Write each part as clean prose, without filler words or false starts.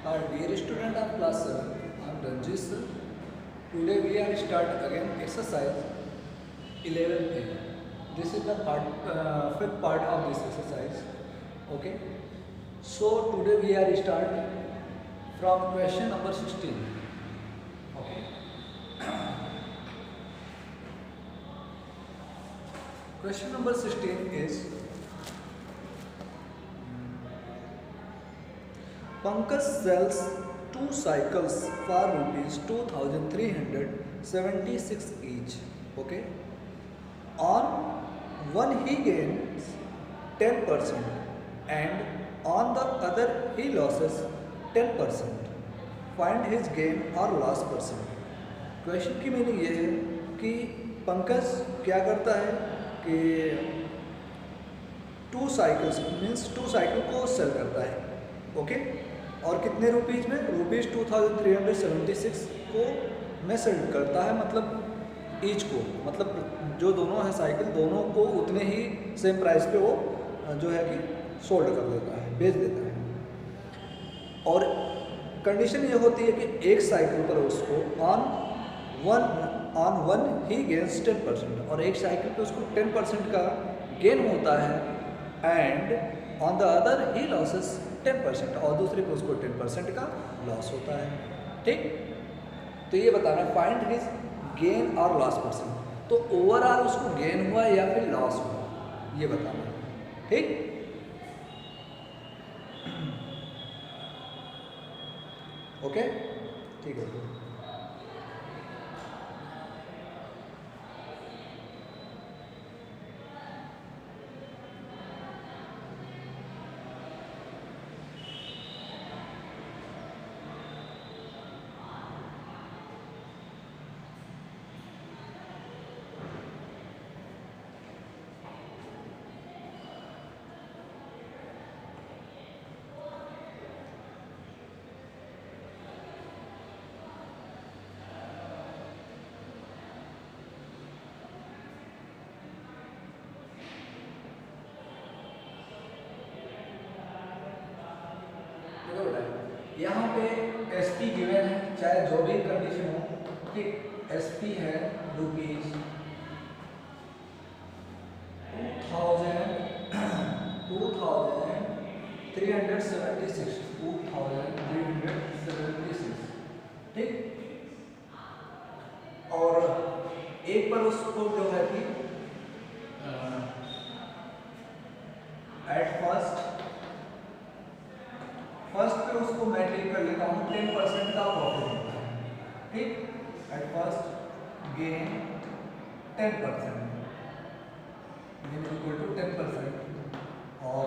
Dear student of class 7, I am Ranjit sir. Today we are start again exercise 11A. This is the fifth part of this exercise. Okay. So today we are start from question number 16. Okay. Question number 16 is Pankaj sells 2 cycles for rupees 2376 each. Okay. On one he gains 10% and on the other he loses 10%. Find his gain or loss percent. Question की meaning ये है कि पंकज क्या करता है कि 2 cycles means 2 cycle को cell करता है. ओके. और कितने रुपीज़ में? रुपीज़ 2376 को में सेल करता है, मतलब ईच को, मतलब जो दोनों है साइकिल दोनों को उतने ही सेम प्राइस पे वो जो है कि सोल्ड कर देता है, बेच देता है. और कंडीशन ये होती है कि एक साइकिल पर उसको ऑन वन ही गेन्स 10% और एक साइकिल पे उसको 10% का गेन होता है and on the other he losses 10% और दूसरे पे उसको 10% का लॉस होता है. ठीक. तो ये बताना फाइंड हिज गेन और लॉस परसेंट. तो ओवरऑल उसको गेन हुआ या फिर लॉस हुआ ये बताना. ठीक. ओके. ठीक है. यहाँ पे SP गिवन है, चाहे जो भी कंडीशन हो कि SP है रुपीज 2376. ठीक. और एक पर उसको जो है कि एट फर्स्ट पे उसको मैं टेक कर लेता हूँ 10% का प्रॉफिट होता है. ठीक. At first gain 10% equal to 10% और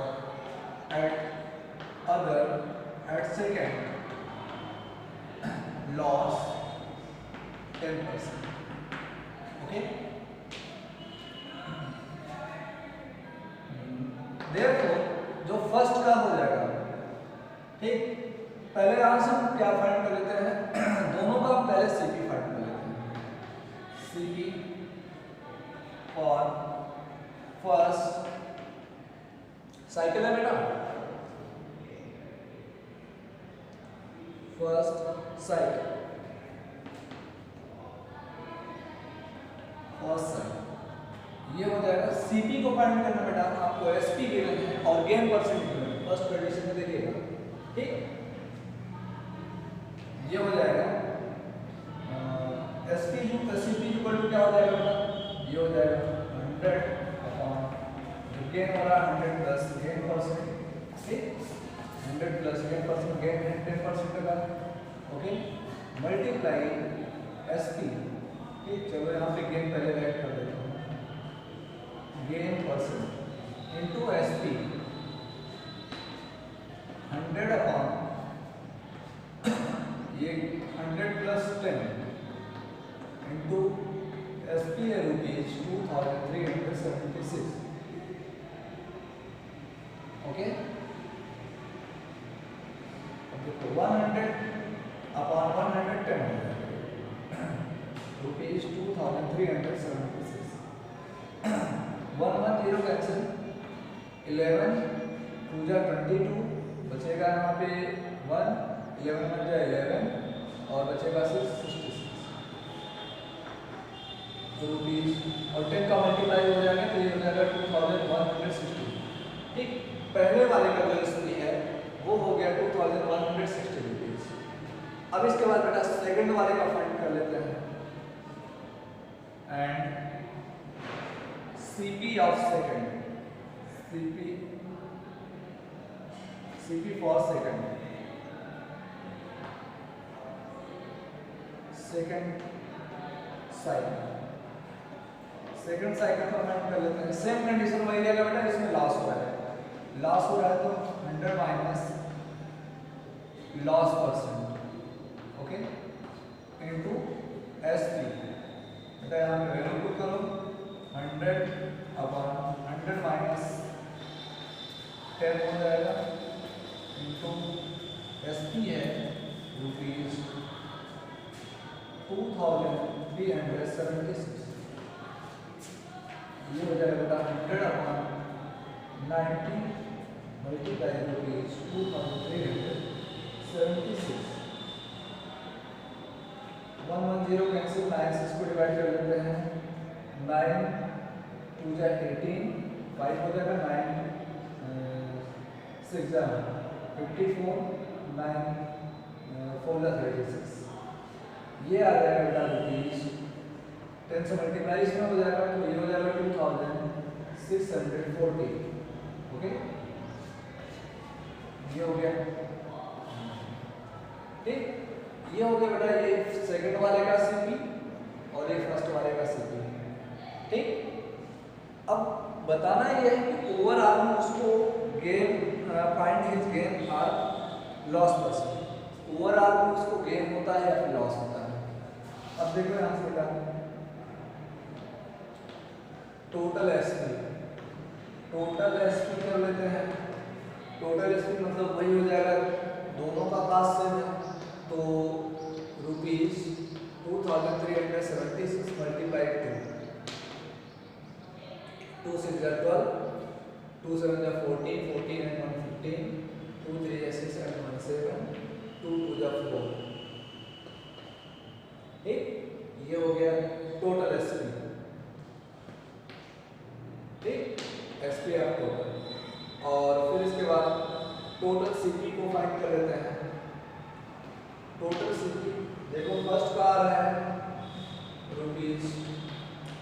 at other at second loss 10%. Okay. Therefore जो फर्स्ट का हो जाएगा. ठीक. पहले यहां से हम क्या फाइंड कर लेते हैं दोनों का पहले सीपी फाइंड कर लेते हैं. सीपी फॉर फर्स्ट साइकिल है बेटा. फर्स्ट साइकिल ये हो जाएगा. सीपी को फाइंड करना बेटा आपको एसपी गिवन है और गेन परसेंट गिवन है. फर्स्ट कंडीशन में देखिएगा. ठीक. ये हो जाएगा एसपी सीपी इक्वल टू क्या हो जाएगा बेटा? ये हो जाएगा 100 अपॉन गेन हो रहा है 100 प्लस गेन परसेंट. ठीक. 100 प्लस गेन परसेंट गेन है 10% का. ओके. Multiply SP. ठीक. चलो यहाँ पे गेन पहले राइट कर देता हूँ. Gain percent into SP 100 upon ये 100 प्लस 10 इंटू एसपी है रुपीज 2376. ओके. अब देखो 100 अपॉन 110 रुपीज 2376. 1 1 0 कैंसिल. 11 2 जा 22 बचेगा यहाँ पे 1 11 बन जाए 11 और बचेगा 66 रुपीज़, और 10 का मल्टीप्लाई हो जाएगा तो ये हो जाएगा 2160। ठीक, पहले वाले का जो स्थिति है वो हो गया 2160 रुपीज़। अब इसके बाद बेटा सेकंड वाले का फाइंड कर लेते हैं। And CP of second, CP for second second cycle का फाइंड कर लेते हैं। सेम कंडीशन वही रहेगा बेटा, इसमें लॉस हो रहा है तो 100 minus loss percent, okay, into SP. बेटा यहाँ पे वैल्यू पुट करो 100 माइनस 10 हो जाएगा इनटू एसपी है रुपीज 2376। ये हो जाएगा बेटा 100/90 मल्टीप्लाई रुपीज 2376। 110 कैंसिल, 9 6 को डिवाइड कर लेते हैं। 9 2 जा 18, 5 हो जाएगा 9 6 जा 54, 9 4 जा 36। ये आ जाएगा बेटा रुपीज 10 से मल्टीप्लाई इसमें हो जाएगा तो ये हो जाएगा 2640। ओके, ये हो गया। ठीक, ये हो गया बेटा ये सेकंड वाले का सीपी और ये फर्स्ट वाले का सीपी। ठीक, अब बताना ये है कि ओवरऑल में उसको गेन फाइंड हिज गेन और लॉस परसेंट, ओवरऑल में उसको गेन होता है या फिर लॉस होता है। अब देखो यहाँ से बेटा टोटल एसपी कर लेते हैं। टोटल एसपी मतलब वही हो जाएगा, दोनों का कास्ट सेम है तो रुपीज 2376 मल्टीप्लाई 2 6 जा 12, 2 7 जा 14, 14 and 1 15, 2 3 जा 6 and 1 7, 2 2 जा 4। ठीक, ये हो गया टोटल एसपी। ठीक, एसपी ऑफ टोटल। और फिर इसके बाद टोटल सीपी को फाइंड कर लेते हैं। टोटल सीपी देखो फर्स्ट का आ रहा है रुपीज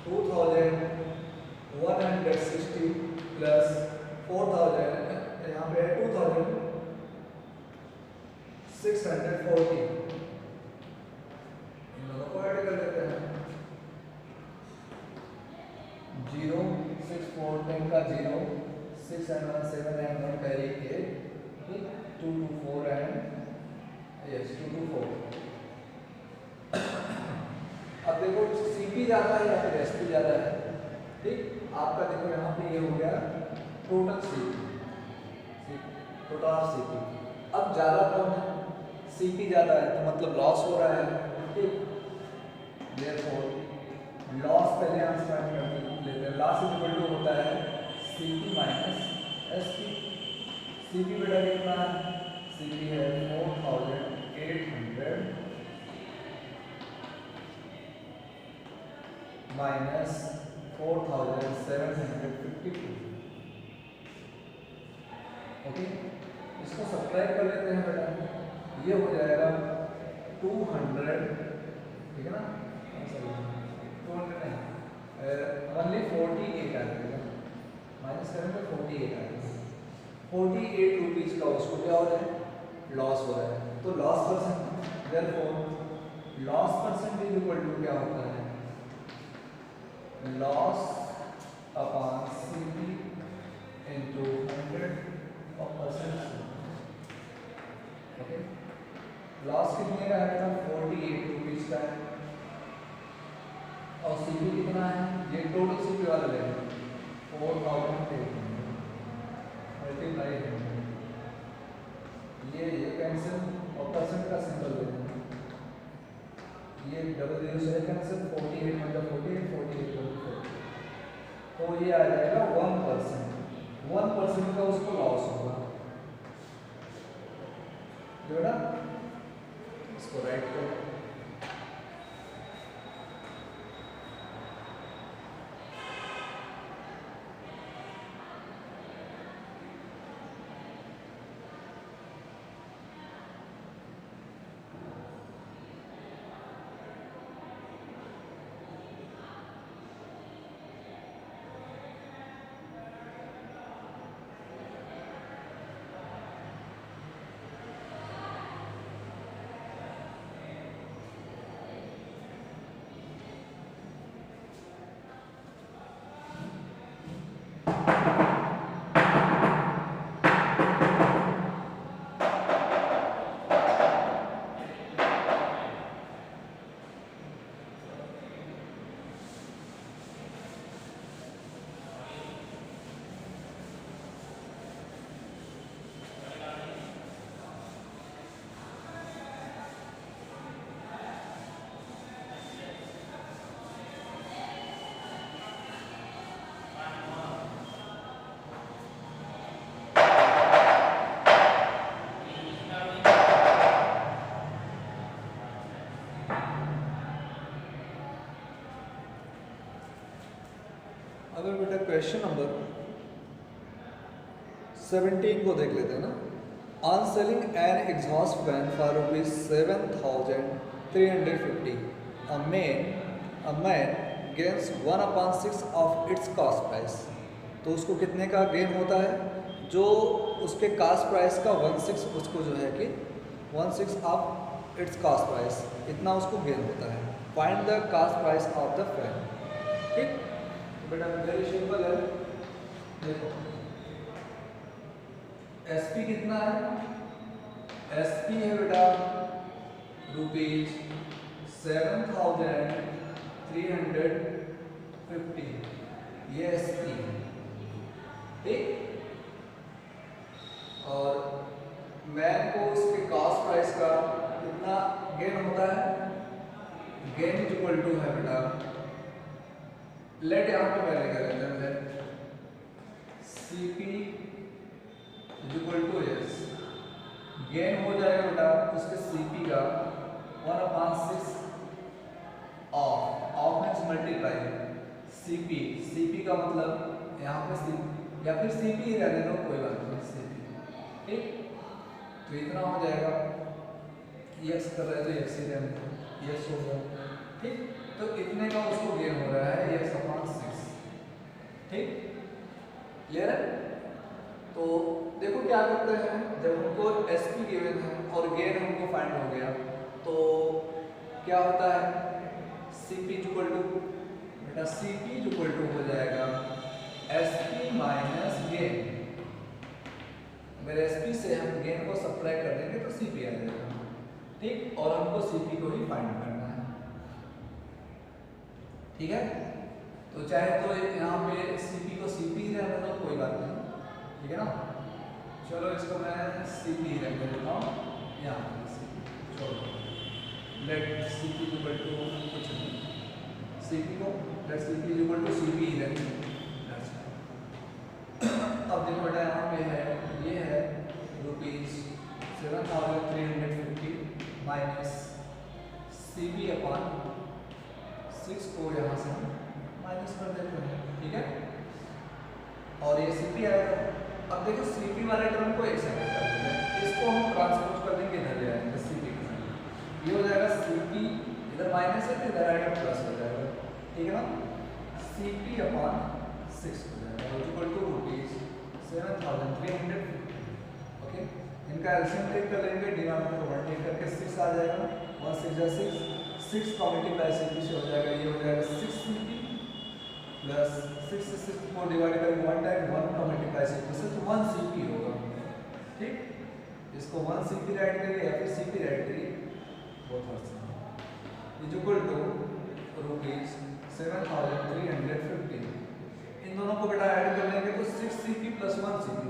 2160 प्लस 4000, यहाँ पे है 2640। इन दोनों को ऐड कर लेते हैं। 0 6 4 10 का 0, 6 and 1 7 and 1 carry 8, 2 2 4 and yes 2 2 4। अब देखो सीपी ज्यादा है या फिर एसपी ज्यादा है। ठीक, आपका देखो यहाँ पे ये हो गया टोटल सीपी, टोटल सीपी। अब ज्यादा कौन है, सीपी ज्यादा है तो मतलब लॉस हो रहा है। ठीक, देयरफॉर लॉस पहले हम फाइंड कर लेते हैं। लॉस इक्वल टू होता है सीपी माइनस एसपी। सीपी बेटा कितना है, सीपी है 4800 माइनस 4752। ओके, इसको सब्ट्रैक्ट कर लेते हैं बेटा, ये हो जाएगा 200। ठीक है ना, 200 नहीं, ओनली 48 आ जाएगा, माइनस करें तो 48 आ जाएगा। 48 रुपीज़ का उसको क्या हो रहा है, लॉस हो रहा है। तो loss percent, therefore loss percentage equal to क्या होता है, loss upon CP into 100%। Okay, loss कितने का है, 48 रुपीज़ का है और सीपी कितना है, ये टोटल सीपी वाला लेंगे 4800 मल्टीप्लाई है, ये कैंसिल और परसेंट का सिंबल लेंगे, ये डबल जीरो से कैंसिल, 48 मतलब 48 48 तो ये आ जाएगा 1%। 1% का उसको लॉस होगा, जो ना इसको राइट करो। अगर बेटा क्वेश्चन नंबर 17 को देख लेते हैं ना। On selling N exhaust fan for ₹7,350 a man gains 1/6 of its cost price. तो उसको कितने का गेन होता है? जो उसके कॉस्ट प्राइस का 1/6 उसको जो है कि 1/6 ऑफ इट्स कॉस्ट प्राइस इतना उसको गेन होता है। Find the cost price of the fan. ठीक बेटा वेरी सिंपल है। देखो एसपी कितना है? एसपी है बेटा ₹7,350 ये एसपी है। ठीक और मैन को उसके कॉस्ट प्राइस का कितना गेन होता है? गेन इज इक्वल टू है बेटा लेट यहाँ पे पहले क्या कहते हैं CP is equal to S. Gain हो जाएगा बेटा उसके CP का 1/6 ऑफ मींस मल्टीप्लाई CP का मतलब यहाँ पे CP या फिर CP ही रहने दो कोई बात नहीं CP। ठीक तो इतना हो जाएगा। x कर रहे तो x ही रहने दो x हो गया। ठीक तो इतने का उसको गेन हो रहा है x/6। ठीक क्लियर है? तो देखो क्या करते हैं जब हमको एसपी गिवन है और गेन हमको फाइंड हो गया तो क्या होता है? CP इक्वल टू बेटा CP इक्वल टू हो जाएगा SP माइनस गेन। अगर SP से हम गेन को सब्ट्रैक्ट कर देंगे तो CP आ जाएगा। ठीक और हमको CP को ही फाइंड करना है। ठीक है तो चाहे तो यहाँ पे CP को CP ही रहने दो कोई बात नहीं। ठीक है ना? चलो इसको मैं CP ही रख देता हूँ यहाँ पे चलो लेट CP इक्वल टू कुछ नहीं CP को let CP equal to CP ही रख दें। अब देखो बेटा यहाँ पे है ये है ₹7,350 माइनस CP/6 को यहाँ से हम माइनस कर देते हैं। ठीक है और ये CP आएगा। अब देखो CP वाले टर्म को एक साइड कर देते हैं, इसको हम ट्रांसपोज कर देंगे इधर ले आएंगे CP के साथ। ये हो जाएगा CP इधर माइनस है तो इधर आएगा प्लस हो जाएगा। ठीक है ना? CP/6 हो जाएगा इक्वल टू ₹7,350। ओके इनका एलसीएम टेक कर लेंगे डिनोमिनेटर को 1 टेक करके 6 आ जाएगा। 1 6 जा 6 का मल्टीप्लाई CP से हो जाएगा ये हो जाएगा 6CP प्लस 6 से 6 को डिवाइड करेंगे 1 टाइम 1 का मल्टीप्लाई CP से तो 1CP होगा। ठीक इसको 1CP राइट करिए या फिर CP राइट करिए बहुत आसान इज इक्वल टू ₹7,350। इन दोनों को बेटा ऐड कर लेंगे तो 6CP प्लस 1CP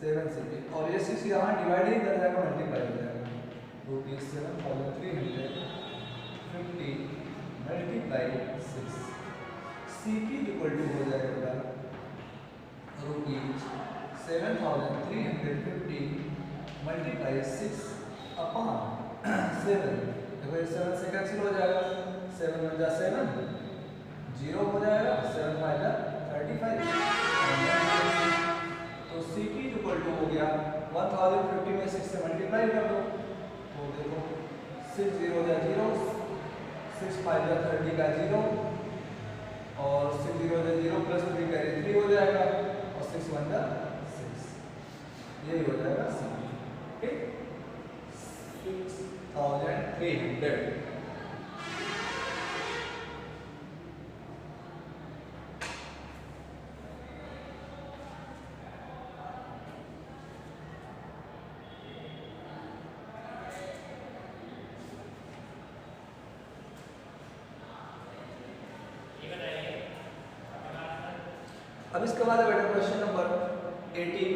7CP और ये 6 यहाँ डिवाइड ही कर जाएगा मल्टीप्लाई हो जाएगा ₹7,350 मल्टीप्लाई 6 CP इक्वल टू हो जाएगा ₹7,350 मल्टीप्लाई 6 अपॉन 7। देखो ये 7 से कैंसिल हो जाएगा, 7 1 जा 7, 0 हो जाएगा, 7 5 जा 35। तो CP इक्वल टू हो गया 1050 में 6 से मल्टीप्लाई कर दो, तो देखो 6 0 जा 0, 6 5 जा 30 का 0, और 6 0 जा 0 प्लस 3 का 3 हो जाएगा, और 6 1 जा 6, यही हो जाएगा CP। ठीक, 6300। अब इसके बाद बेटा क्वेश्चन नंबर 18।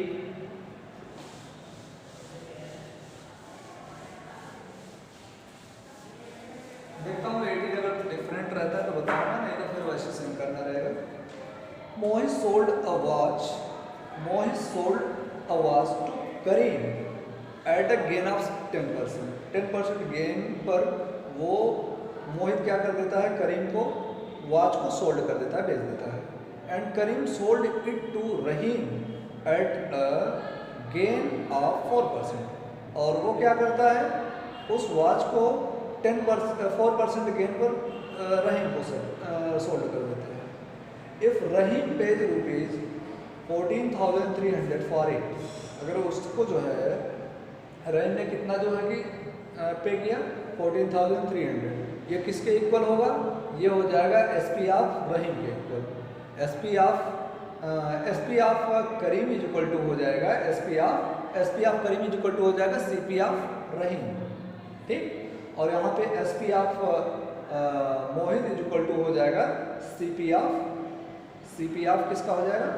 देखता हूँ 18 अगर डिफरेंट रहता है तो बताऊंगा, नहीं तो फिर वैसे सेम करना रहेगा। Mohit sold a watch to Karim at a gain of 10% gain पर वो मोहित क्या कर देता है, करीम को वॉच को सोल्ड कर देता है, बेच देता है। And Karim sold it to Rahim at a gain of 4%, और वो क्या करता है, उस वॉच को 4% गेन पर रहीम को सोल्ड कर देते हैं। If Rahim page rupees 14,300 for it, अगर उसको जो है रहीम ने कितना जो है कि पे किया 14,300, ये किसके इक्वल होगा, ये हो जाएगा SP ऑफ रहीम के equal. SP of Karim is equal to हो जाएगा SP of Karim is equal to हो जाएगा CP ऑफ रहीम। ठीक, और यहाँ पे SP of Mohit is equal to हो जाएगा CP ऑफ किसका हो जाएगा,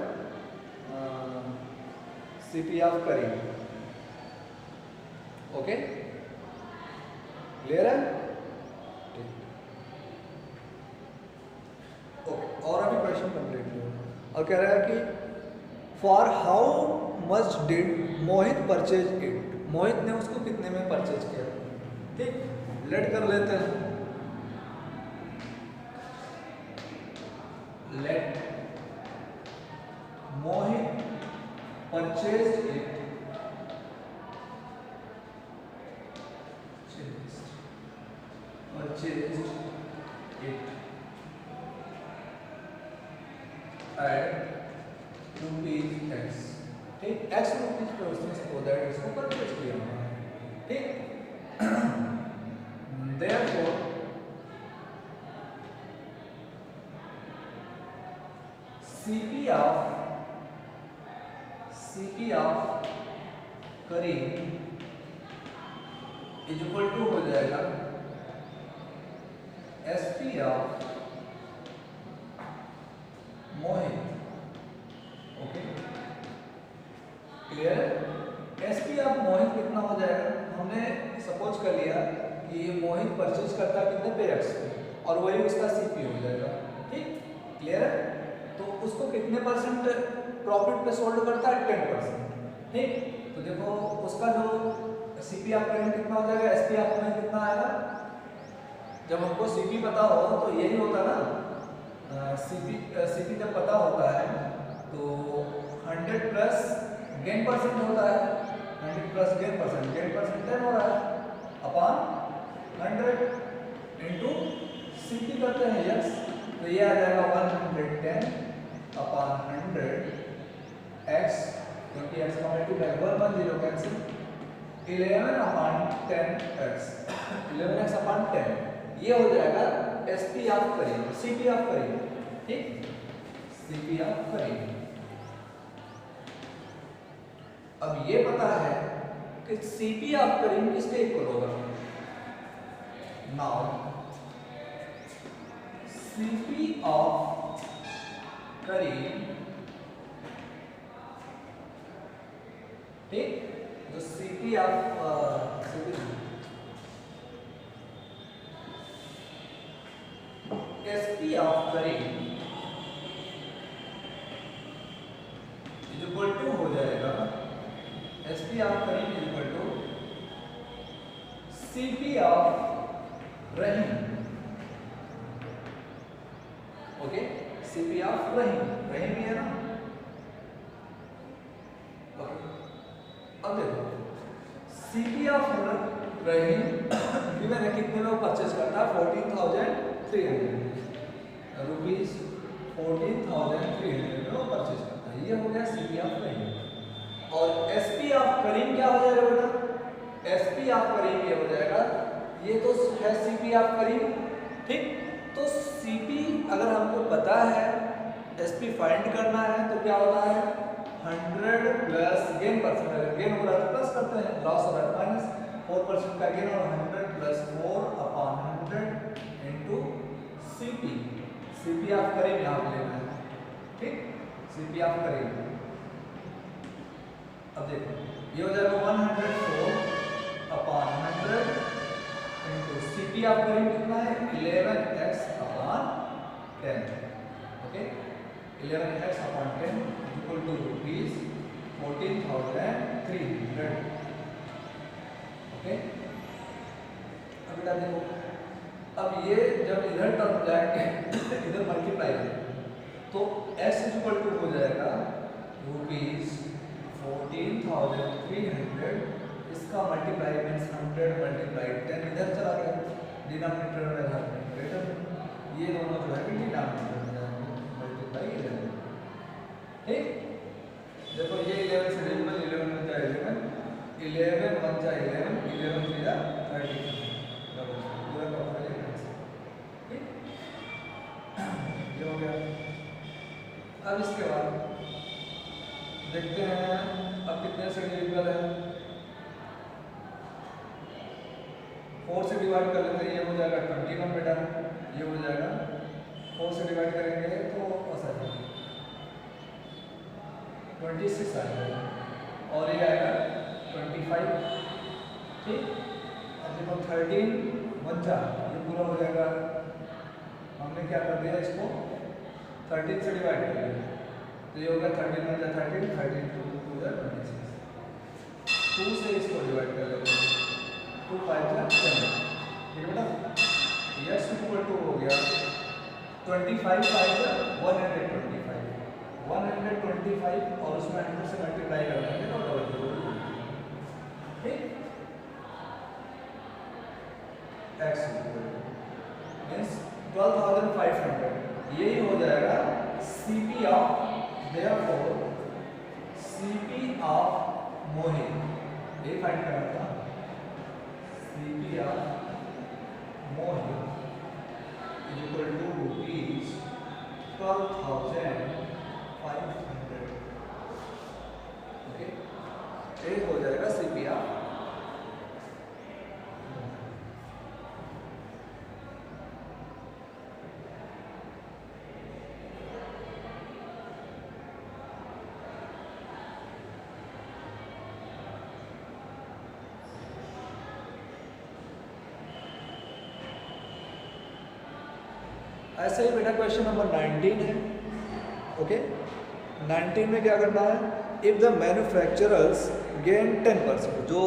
CP of Karim. Okay, clear है? ठीक, ओके, और अभी क्वेश्चन कंप्लीट हो, और कह रहा है कि for how much did Mohit purchase it, Mohit ने उसको कितने में परचेज किया। ठीक, लेट कर लेते हैं, let Mohit purchase it at rupees x। ठीक, x रुपीज पे उसने सपोज दैट इसको परचेज किया। ठीक, therefore CP of Karim is equal to हो जाएगा SP of Mohit. Okay, clear है? SP ऑफ मोहित कितना हो जाएगा, हमने सपोज कर लिया कि ये मोहित परचेज करता है कितने पे x पे, और वही उसका CP हो जाएगा। ठीक, क्लियर है? तो उसको कितने % प्रॉफिट पे सोल्ड करता है, 10%। ठीक, तो देखो उसका जो CP ऑफ करीम कितना हो जाएगा, SP ऑफ मोहित कितना आएगा। जब हमको CP पता हो तो यही होता ना, CP जब पता होता है तो 100 प्लस गेन परसेंट होता है, 100 प्लस गेन परसेंट 10 हो रहा है अपॉन 100 इंटू CP करते हैं यस, तो ये आ जाएगा 110 अपॉन 100 x, क्योंकि x का multiply 1 1 0 cancel, 11 upon 10x, 11x upon 10, ये हो जाएगा SP of Karim, CP of Karim. ठीक, CP ऑफ करीम। अब ये पता है कि CP ऑफ करीम किसके इक्वल होगा। नाउ CP ऑफ करीम, ठीक, तो CP of SP of Karim is equal to हो जाएगा SP of Karim is equal to CP of Rahim, okay, CP of Rahim, Rahim ही है ना, ओके। अब देखो CP ऑफ रहीम गिवन है, कितने में वो परचेज करता है, 14,300 रुपीज, 14,300 में वो परचेज करता है। ये हो गया CP ऑफ रहीम। और SP ऑफ करीम क्या हो जाएगा बेटा, SP ऑफ करीम ये हो जाएगा, ये तो है CP ऑफ करीम, ठीक। तो CP अगर हमको पता है, SP फाइंड करना है तो क्या होता है, 100 प्लस गेन परसेंट, अगर गेन हो रहा है तो प्लस करते हैं, लॉस हो रहा है माइनस 4% का गेन, और 100 plus 4/100 into CP, CP of Karim यहाँ पे लेना है, ठीक, CP ऑफ करीम। अब देखो ये हो जाएगा 104/100 इंटू CP ऑफ करीम कितना है, 11x/10, okay, 11x/10 equal to rupees 14,300, okay. अब बेटा देखो, अब ये जब इधर टर्म जाएंगे इधर मल्टीप्लाई तो x इक्वल टू हो जाएगा रुपीज 14,300, इसका मल्टीप्लाई मीन्स 100 मल्टीप्लाई 10 इधर चला गया, डिनोमिनेटर में रहा ग्रेटर, ये दोनों जो है डिनोमिनेटर में जाएंगे, मल्टीप्लाई 11, ठीक। देखो ये 11 से डिविजिबल, 11 में जाए 11, 11 1 जाए 11, 11 3 जा 30, ठीक, ये हो गया। अब इसके बाद देखते हैं अब कितने से डिविजिबल है, 4 से डिवाइड कर लेते हैं, ये हो जाएगा 21 बेटा, ये हो जाएगा 4 से डिवाइड करेंगे तो ऐसा 26 आएगा, और ये आएगा 25, ठीक। अब देखो 13 1 4, ये पूरा हो जाएगा, हमने क्या कर दिया, इसको 13 से डिवाइड कर दिया, तो ये होगा 13 1 जा 13, 13 2 जा 26, 2 से इसको डिवाइड कर लेते हैं, 2 5 जा 10, ठीक है बेटा। यस इक्वल टू हो गया 25 5 जा 125, और उसमें 100 से मल्टीप्लाई कर देंगे तो डबल हो, ठीक। x मींस 12,500, यही हो जाएगा CP of, therefore CP of Mohit, ये फाइंड करना था, CP of Mohit equal to rupees 12,500, okay, ये हो जाएगा CP ऑफ। ऐसे ही बेटा क्वेश्चन नंबर 19 है, ओके। 19 में क्या करना है, इफ द मैन्युफैक्चरर्स गेन 10%, जो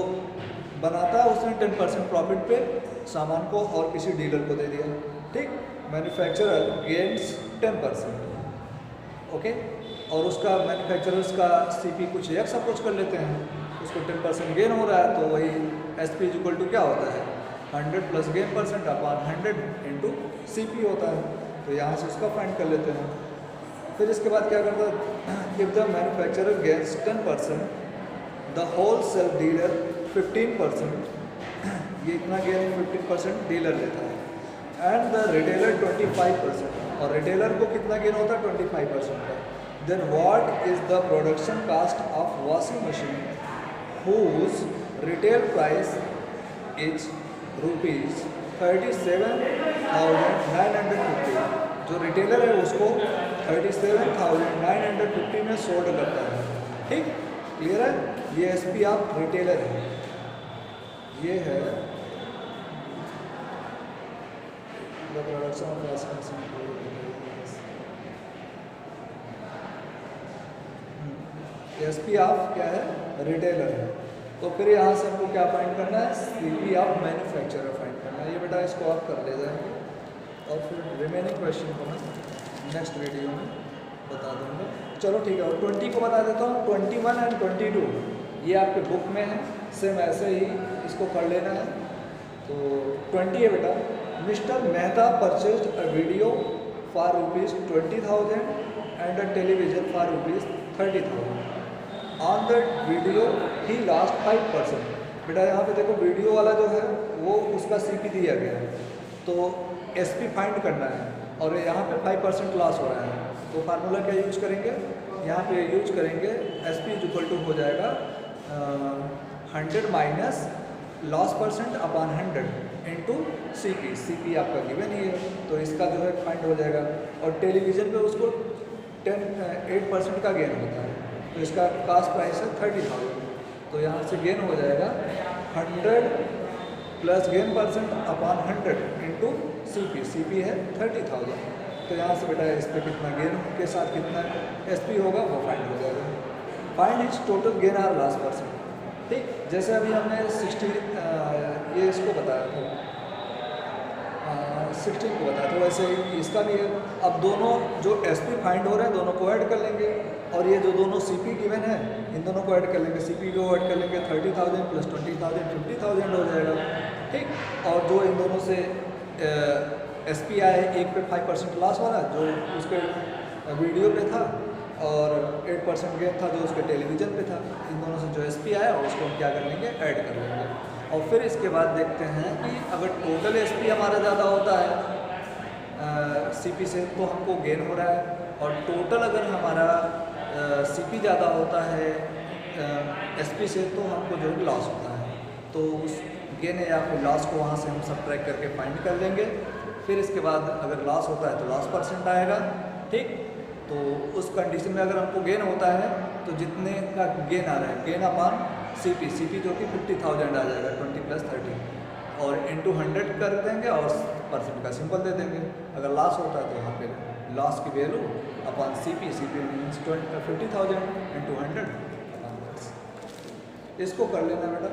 बनाता है उसने 10% प्रॉफिट पे सामान को और किसी डीलर को दे दिया, ठीक। मैन्युफैक्चरर गेन्स 10%, ओके, और उसका मैन्युफैक्चरर्स का CP कुछ x अप्रोच कर लेते हैं, उसको 10% गेन हो रहा है, तो वही SP इक्वल टू क्या होता है, 100 plus gain percent upon 100 into CP होता है, तो यहाँ से उसका फाइंड कर लेते हैं। फिर इसके बाद क्या करता है, if the manufacturer gains 10%, the wholesale dealer 15%, ये इतना गेन 15% डीलर लेता है, एंड द रिटेलर 25%, और रिटेलर को कितना गेन होता है, 25% का। Then what is the production cost of washing machine whose retail price is rupees 37,950, जो रिटेलर है उसको 37,950 में सोल्ड करता है, ठीक, क्लियर है। ये SP ऑफ रिटेलर है, ये है the production of washing machine, SP of क्या है, रिटेलर है, तो फिर यहाँ से हमको क्या फाइंड करना है, CP ऑफ मैन्युफैक्चरर फाइंड करना है। ये बेटा इसको आप कर ले जाएंगे और फिर रिमेनिंग क्वेश्चन को मैं नेक्स्ट वीडियो में बता दूंगा। चलो ठीक है, और 20 को बता देता हूँ। 21 एंड 22 ये आपके बुक में है, सेम ऐसे ही इसको कर लेना है। तो 20 है बेटा, mister Mehta purchased a video for ₹20,000 and a television for ₹30,000। On the video he lost 5%। बेटा यहाँ पे देखो वीडियो वाला जो है वो उसका CP दिया गया है, तो SP फाइंड करना है और यहाँ पे 5% लॉस हो रहा है। तो फार्मूला क्या यूज करेंगे, यहाँ पे यूज करेंगे SP इक्वल टू हो जाएगा 100 minus loss percent upon 100 into CP आपका गिवन ही है, तो इसका जो है फाइंड हो जाएगा। और टेलीविज़न पे उसको 8% का गेन होता है, तो इसका कास्ट प्राइस है 30,000। तो यहाँ से गेन हो जाएगा 100 plus gain percent upon 100 into CP है 30,000। तो यहाँ से बेटा इस पर कितना गेन के साथ कितना SP होगा वो फाइंड हो जाएगा। Find is total gain or loss percent. ठीक, जैसे अभी हमने 16 ये इसको बताया था, 16 को बताया था, वैसे ही इसका भी है। अब दोनों जो SP फाइंड हो रहे हैं दोनों को ऐड कर लेंगे, और ये जो दोनों CP गिवन है इन दोनों को ऐड कर लेंगे। CP को ऐड कर लेंगे 30,000 प्लस 20,000 50,000 हो जाएगा। ठीक, और जो इन दोनों से SP आया है, एक पे 5% लॉस वाला जो उसके वीडियो पे था और 8% गेन था जो उसके टेलीविज़न पे था, इन दोनों से जो SP आया उसको हम क्या कर लेंगे, ऐड कर लेंगे। और फिर इसके बाद देखते हैं कि अगर टोटल SP हमारा ज़्यादा होता है CP से तो हमको गेन हो रहा है, और टोटल अगर हमारा CP ज़्यादा होता है SP से तो हमको जो है लॉस होता है। तो उस गेन या फिर लॉस को वहाँ से हम सब्ट्रैक्ट करके फाइंड कर लेंगे। फिर इसके बाद अगर लॉस होता है तो लॉस परसेंट आएगा। ठीक, तो उस कंडीशन में अगर हमको गेन होता है तो जितने का गेन आ रहा है गेन अपॉन CP जो कि 50,000 आ जाएगा 20 प्लस 30 और इंटू 100 कर देंगे और परसेंट का सिंबल दे देंगे। अगर लॉस होता है तो यहाँ पे लॉस की value upon CP means 50,000 into 100 upon 10। इसको कर लेना बेटा।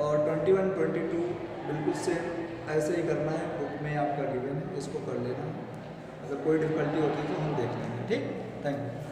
और 21 22 बिल्कुल सेम ऐसे ही करना है, बुक में आपका गिवन है, इसको कर लेना। अगर कोई डिफिकल्टी होती है तो हम देख लेंगे। ठीक, थैंक यू।